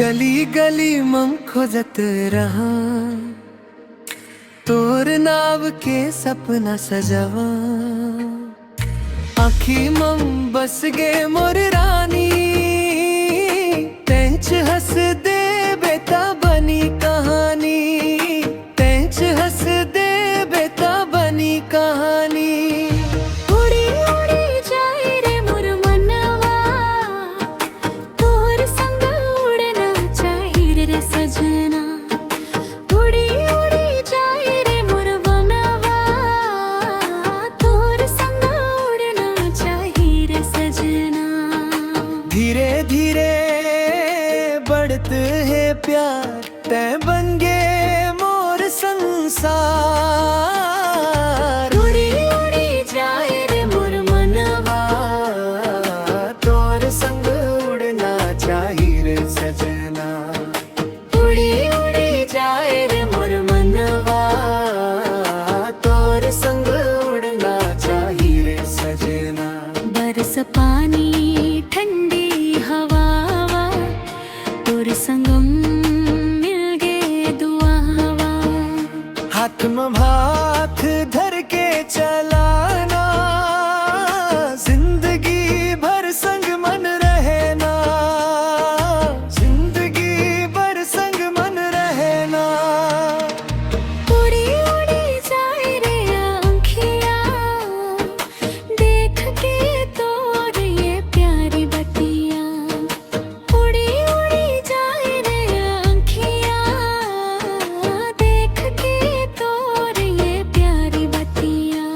गली गली मम खोजत रहा, तोर नाव के सपना सजवा। आखी मम बस गे मोर रानी, तेंच हंस दे बेटा बनी कहानी, तेंच हंस दे बेटा बनी कहानी। उड़ी उड़ी जाए रे मोर मनवा, तोर संग उड़ना चाहिए रे सजना। उड़ी उड़ी जाए रे मोर मनवा, तोर संग उड़ना चाहिए रे सजना। धीरे धीरे बढ़ते है प्यार, तै बन गे मोर संसार। उड़ी उड़ी जाए रे मोर मनवा, तोर संग उड़ना चाहिए रे सजना। उड़ी उड़ी जाए रे मोर मनवा, तोर संग उड़ना चाहिए रे सजना। बरस पानी ठंडी हवा, तोर संगम मिल गे दुआवा। हाथ में हाथ धर के चलाना, जिंदगी भर संग मन रहना, जिंदगी भर संग मन रहना। उड़ी उड़ी जाए रे आँखिया, देख के तोर ये प्यारी बतिया। उड़ी उड़ी जाए रे आँखिया, देख के तोर ये प्यारी बतिया।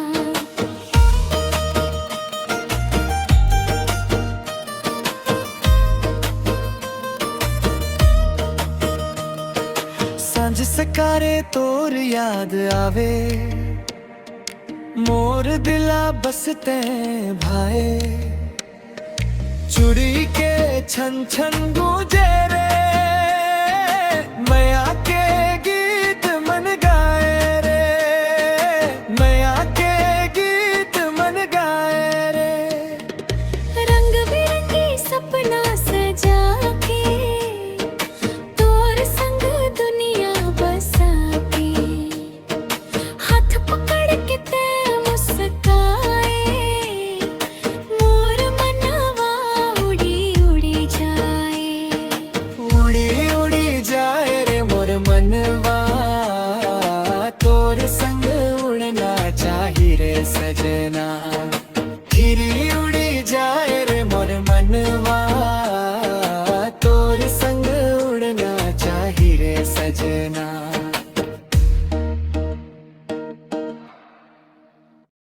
सांझ सकारे तोर याद आवे, मोर दिला बसते भाए। चूड़ी के छन छन गूंजे रे